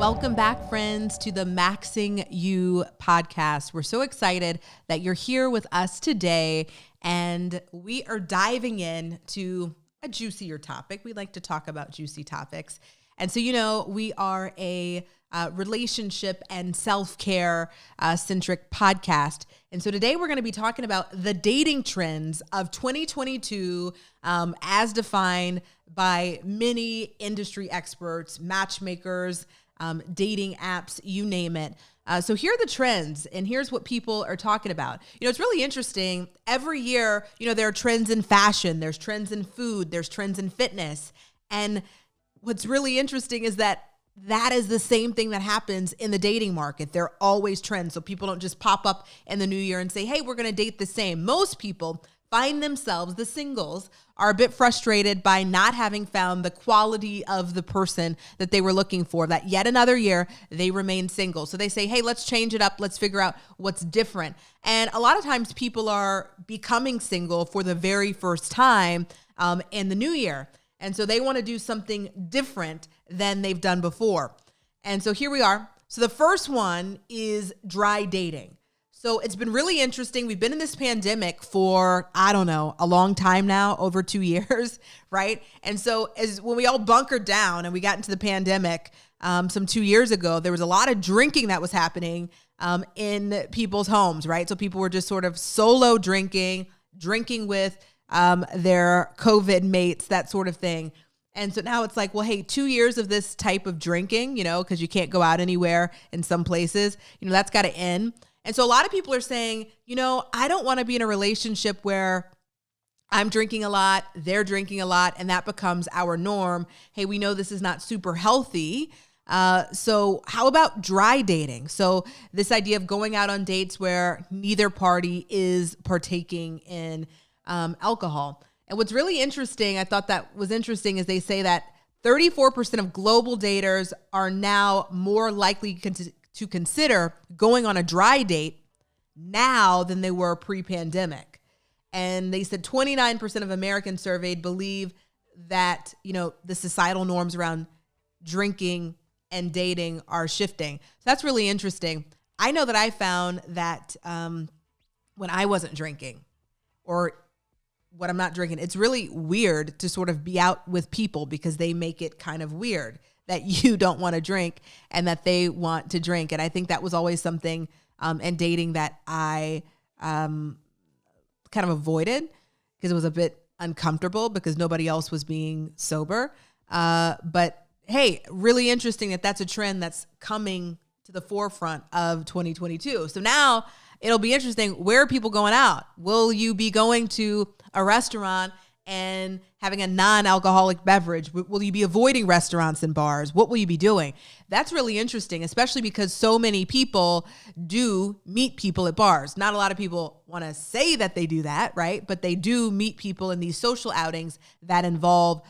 Welcome back, friends, to the Maxing You podcast. We're so excited that you're here with us today, and we are diving into a juicier topic. We like to talk about juicy topics. And so, we are a relationship and self-care centric podcast. And so today we're going to be talking about the dating trends of 2022 as defined by many industry experts, matchmakers, dating apps, you name it. So here are the trends, and here's what people are talking about. It's really interesting. Every year, there are trends in fashion, there's trends in food, there's trends in fitness. And what's really interesting is that is the same thing that happens in the dating market. There are always trends. So people don't just pop up in the new year and say, hey, we're going to date the same. Most people find themselves, the singles, are a bit frustrated by not having found the quality of the person that they were looking for, that yet another year they remain single. So they say, hey, let's change it up. Let's figure out what's different. And a lot of times people are becoming single for the very first time in the new year. And so they want to do something different than they've done before. And so here we are. So the first one is dry dating. So it's been really interesting. We've been in this pandemic for, a long time now, over 2 years, right? And so when we all bunkered down and we got into the pandemic some 2 years ago, there was a lot of drinking that was happening in people's homes, right? So people were just sort of solo drinking with their COVID mates, that sort of thing. And so now it's like, well, hey, 2 years of this type of drinking, because you can't go out anywhere in some places, that's got to end. And so a lot of people are saying, I don't want to be in a relationship where I'm drinking a lot, they're drinking a lot, and that becomes our norm. Hey, we know this is not super healthy. So how about dry dating? So this idea of going out on dates where neither party is partaking in alcohol. And what's really interesting, I thought that was interesting, is they say that 34% of global daters are now more likely to consider going on a dry date now than they were pre-pandemic. And they said 29% of Americans surveyed believe that, the societal norms around drinking and dating are shifting. So that's really interesting. I know that I found that when I wasn't drinking, or when I'm not drinking, it's really weird to sort of be out with people because they make it kind of weird that you don't want to drink and that they want to drink. And I think that was always something in dating that I kind of avoided because it was a bit uncomfortable because nobody else was being sober. But hey, really interesting that that's a trend that's coming to the forefront of 2022. So now it'll be interesting. Where are people going out? Will you be going to a restaurant and having a non-alcoholic beverage? Will you be avoiding restaurants and bars? What will you be doing? That's really interesting, especially because so many people do meet people at bars. Not a lot of people want to say that they do that, right? But they do meet people in these social outings that involve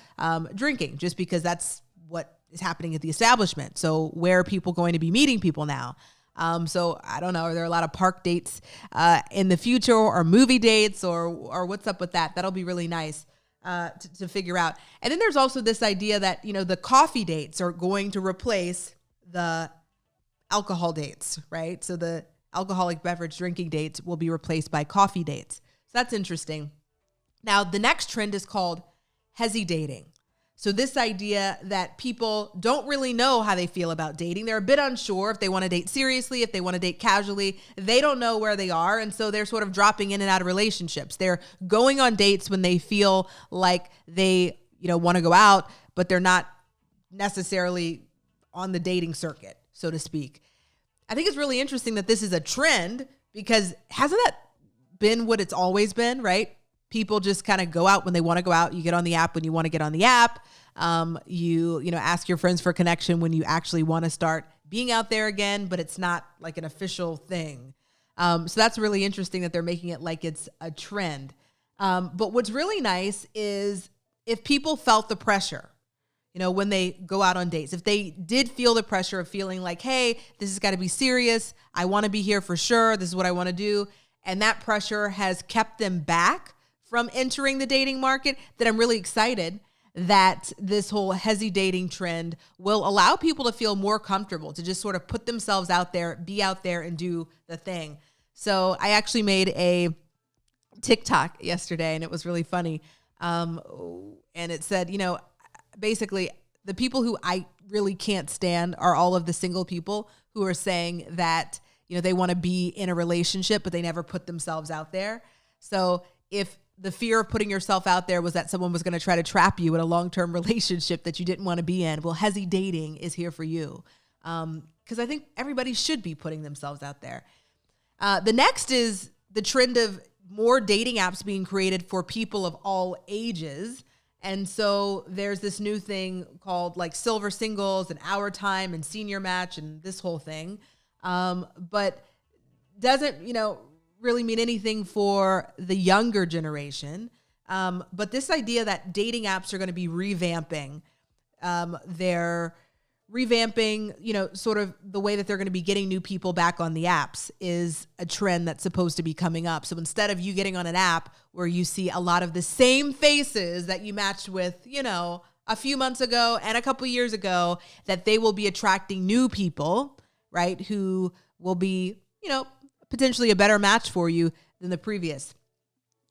drinking, just because that's what is happening at the establishment. So where are people going to be meeting people now? So I don't know, are there a lot of park dates in the future, or movie dates, or what's up with that? That'll be really nice to figure out. And then there's also this idea that, the coffee dates are going to replace the alcohol dates, right? So the alcoholic beverage drinking dates will be replaced by coffee dates. So that's interesting. Now, the next trend is called Hesi Dating. So this idea that people don't really know how they feel about dating. They're a bit unsure if they want to date seriously, if they want to date casually. They don't know where they are. And so they're sort of dropping in and out of relationships. They're going on dates when they feel like they, want to go out, but they're not necessarily on the dating circuit, so to speak. I think it's really interesting that this is a trend, because hasn't that been what it's always been, right? People just kind of go out when they want to go out. You get on the app when you want to get on the app. You ask your friends for connection when you actually want to start being out there again, but it's not like an official thing. So that's really interesting that they're making it like it's a trend. But what's really nice is if people felt the pressure, when they go out on dates, if they did feel the pressure of feeling like, hey, this has got to be serious. I want to be here for sure. This is what I want to do. And that pressure has kept them back from entering the dating market, that I'm really excited that this whole Hesi Dating trend will allow people to feel more comfortable to just sort of put themselves out there, be out there and do the thing. So I actually made a TikTok yesterday and it was really funny. And it said, basically the people who I really can't stand are all of the single people who are saying that, they want to be in a relationship, but they never put themselves out there. So if the fear of putting yourself out there was that someone was going to try to trap you in a long-term relationship that you didn't want to be in, well, Hesi Dating is here for you. Because I think everybody should be putting themselves out there. The next is the trend of more dating apps being created for people of all ages. And so there's this new thing called like Silver Singles and Our Time and Senior Match and this whole thing. But doesn't, really mean anything for the younger generation. But this idea that dating apps are going to be revamping, they're revamping, sort of the way that they're going to be getting new people back on the apps is a trend that's supposed to be coming up. So instead of you getting on an app where you see a lot of the same faces that you matched with, a few months ago and a couple years ago, that they will be attracting new people, right, who will be, potentially a better match for you than the previous.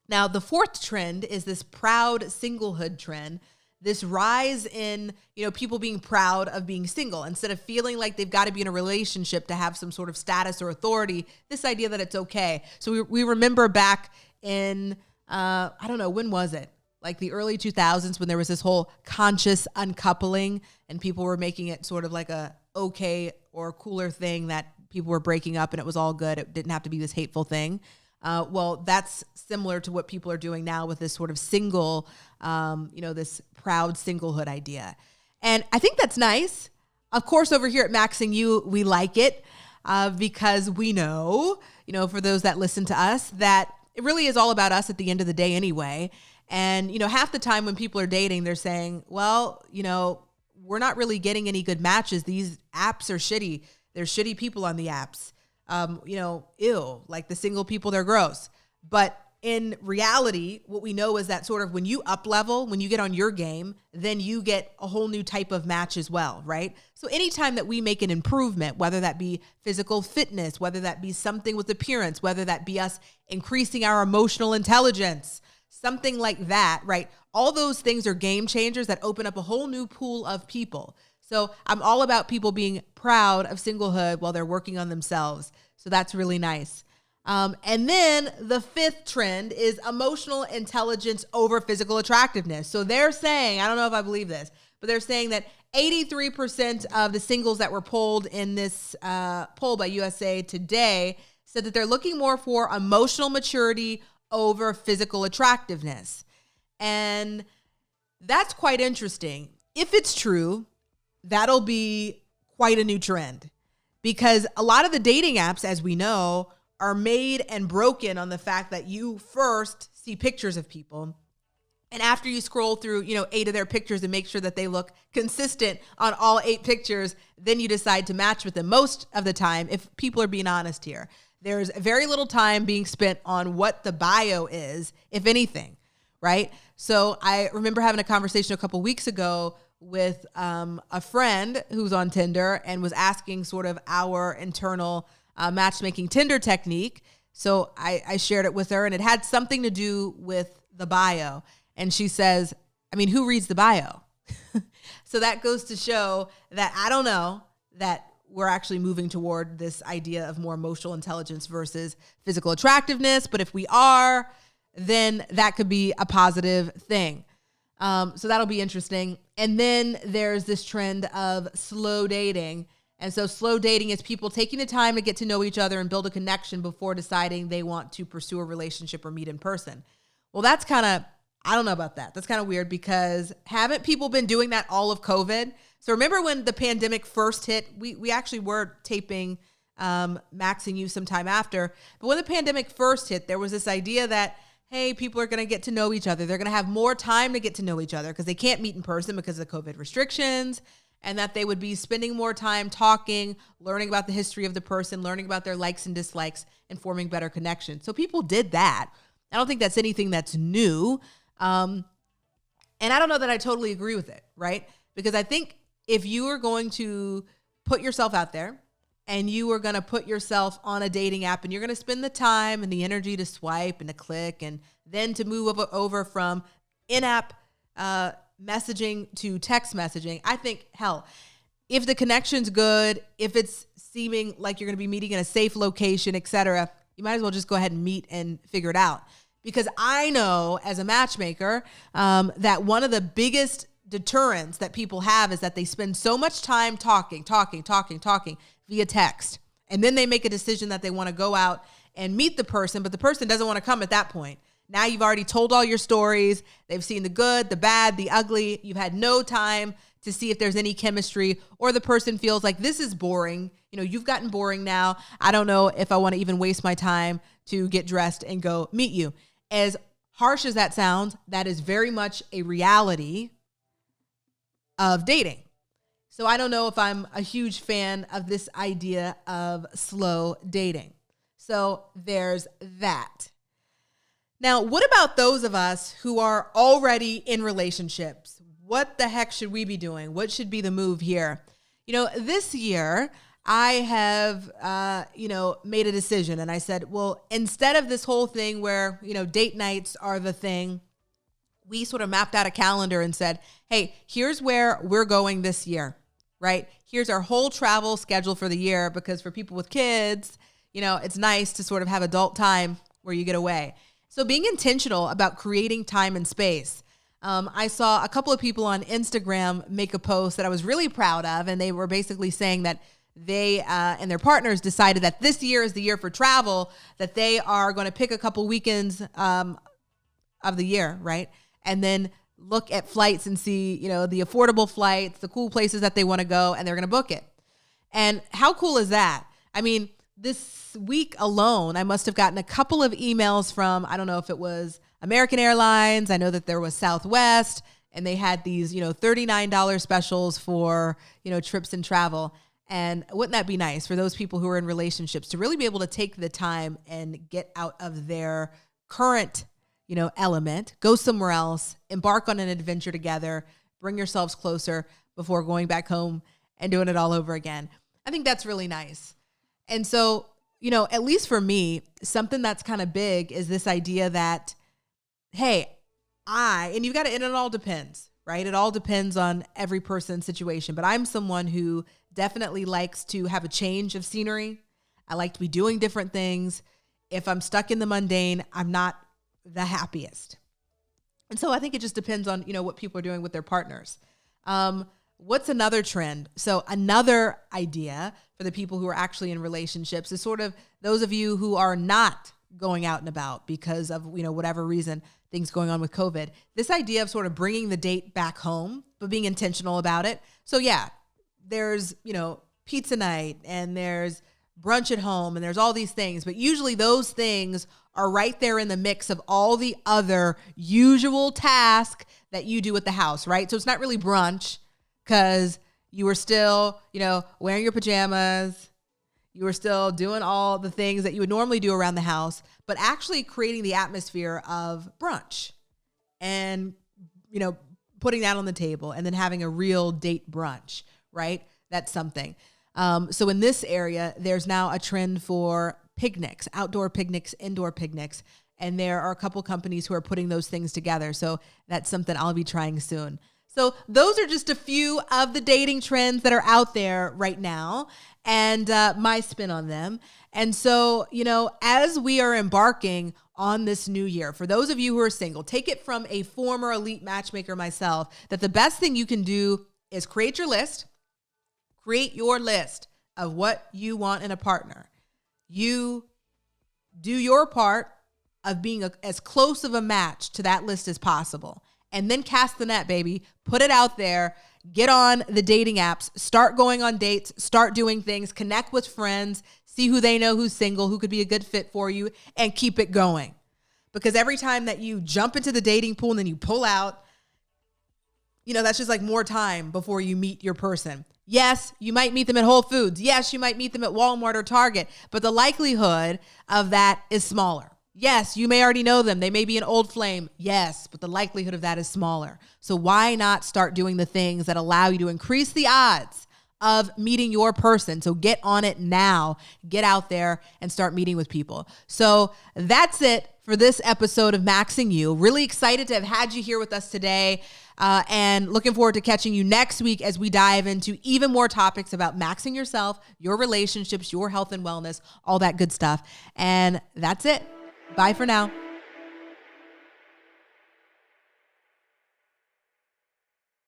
Now, the fourth trend is this proud singlehood trend, this rise in, people being proud of being single instead of feeling like they've got to be in a relationship to have some sort of status or authority, this idea that it's okay. So we remember back in, I don't know, when was it? Like the early 2000s when there was this whole conscious uncoupling and people were making it sort of like a okay or cooler thing that people were breaking up and it was all good. It didn't have to be this hateful thing. Well, that's similar to what people are doing now with this sort of single, this proud singlehood idea. And I think that's nice. Of course, over here at Maxing You, we like it because we know, for those that listen to us, that it really is all about us at the end of the day anyway. And, half the time when people are dating, they're saying, well, we're not really getting any good matches. These apps are shitty. There's shitty people on the apps. Ew, like the single people, they're gross. But in reality, what we know is that sort of when you up level, when you get on your game, then you get a whole new type of match as well, right? So anytime that we make an improvement, whether that be physical fitness, whether that be something with appearance, whether that be us increasing our emotional intelligence, something like that, right? All those things are game changers that open up a whole new pool of people. So I'm all about people being proud of singlehood while they're working on themselves. So that's really nice. And then the fifth trend is emotional intelligence over physical attractiveness. So they're saying, I don't know if I believe this, but they're saying that 83% of the singles that were polled in this poll by USA Today said that they're looking more for emotional maturity over physical attractiveness. And that's quite interesting. If it's true, that'll be quite a new trend because a lot of the dating apps, as we know, are made and broken on the fact that you first see pictures of people. And after you scroll through, 8 of their pictures and make sure that they look consistent on all 8 pictures, then you decide to match with them. Most of the time, if people are being honest here, there's very little time being spent on what the bio is, if anything, right? So I remember having a conversation a couple weeks ago with a friend who's on Tinder and was asking sort of our internal matchmaking Tinder technique. So I shared it with her and it had something to do with the bio. And she says, who reads the bio? So that goes to show that I don't know that we're actually moving toward this idea of more emotional intelligence versus physical attractiveness. But if we are, then that could be a positive thing. So that'll be interesting. And then there's this trend of slow dating. And so slow dating is people taking the time to get to know each other and build a connection before deciding they want to pursue a relationship or meet in person. Well, that's kind of, I don't know about that. That's kind of weird because haven't people been doing that all of COVID? So remember when the pandemic first hit, we actually were taping Maxing You sometime after. But when the pandemic first hit, there was this idea that, hey, people are going to get to know each other. They're going to have more time to get to know each other because they can't meet in person because of the COVID restrictions, and that they would be spending more time talking, learning about the history of the person, learning about their likes and dislikes, and forming better connections. So people did that. I don't think that's anything that's new. And I don't know that I totally agree with it, right? Because I think if you are going to put yourself out there and you are going to put yourself on a dating app and you're going to spend the time and the energy to swipe and to click and then to move over from in-app messaging to text messaging, I think, hell, if the connection's good, if it's seeming like you're going to be meeting in a safe location, et cetera, you might as well just go ahead and meet and figure it out. Because I know as a matchmaker that one of the biggest deterrents that people have is that they spend so much time talking via text. And then they make a decision that they want to go out and meet the person, but the person doesn't want to come at that point. Now you've already told all your stories. They've seen the good, the bad, the ugly. You've had no time to see if there's any chemistry, or the person feels like this is boring. You know, you've gotten boring now. I don't know if I want to even waste my time to get dressed and go meet you. As harsh as that sounds, that is very much a reality of dating. So I don't know if I'm a huge fan of this idea of slow dating. So there's that. Now, what about those of us who are already in relationships? What the heck should we be doing? What should be the move here? You know, this year I have, made a decision, and I said, well, instead of this whole thing where, date nights are the thing, we sort of mapped out a calendar and said, hey, here's where we're going this year, right? Here's our whole travel schedule for the year, because for people with kids, it's nice to sort of have adult time where you get away. So being intentional about creating time and space. I saw a couple of people on Instagram make a post that I was really proud of, and they were basically saying that they and their partners decided that this year is the year for travel, that they are going to pick a couple weekends of the year, right? And then look at flights and see, the affordable flights, the cool places that they want to go, and they're going to book it. And how cool is that? I mean, this week alone, I must have gotten a couple of emails from, I don't know if it was American Airlines. I know that there was Southwest, and they had these, $39 specials for, trips and travel. And wouldn't that be nice for those people who are in relationships to really be able to take the time and get out of their current, element, go somewhere else, embark on an adventure together, bring yourselves closer before going back home and doing it all over again. I think that's really nice. And so, at least for me, something that's kind of big is this idea that, hey, and it all depends, right? It all depends on every person's situation, but I'm someone who definitely likes to have a change of scenery. I like to be doing different things. If I'm stuck in the mundane, I'm not the happiest. And so I think it just depends on, what people are doing with their partners. What's another trend? So another idea for the people who are actually in relationships is sort of those of you who are not going out and about because of, whatever reason, things going on with COVID. This idea of sort of bringing the date back home, but being intentional about it. So yeah, there's, pizza night and there's brunch at home and there's all these things, but usually those things are right there in the mix of all the other usual tasks that you do at the house, right? So it's not really brunch, because you were still, wearing your pajamas. You were still doing all the things that you would normally do around the house, but actually creating the atmosphere of brunch and, putting that on the table and then having a real date brunch, right? That's something. So in this area, there's now a trend for picnics, outdoor picnics, indoor picnics. And there are a couple companies who are putting those things together. So that's something I'll be trying soon. So those are just a few of the dating trends that are out there right now and my spin on them. And so, as we are embarking on this new year, for those of you who are single, take it from a former elite matchmaker myself, that the best thing you can do is create your list of what you want in a partner. You do your part of being as close of a match to that list as possible. And then cast the net, baby. Put it out there. Get on the dating apps. Start going on dates. Start doing things. Connect with friends. See who they know who's single, who could be a good fit for you, and keep it going. Because every time that you jump into the dating pool and then you pull out, that's just like more time before you meet your person. Yes, you might meet them at Whole Foods. Yes, you might meet them at Walmart or Target, but the likelihood of that is smaller, Yes, you may already know them. They may be an old flame. Yes, but the likelihood of that is smaller. So why not start doing the things that allow you to increase the odds of meeting your person? So get on it now. Get out there and start meeting with people. So that's it for this episode of Maxing You. Really excited to have had you here with us today. And looking forward to catching you next week as we dive into even more topics about maxing yourself, your relationships, your health and wellness, all that good stuff. And that's it. Bye for now.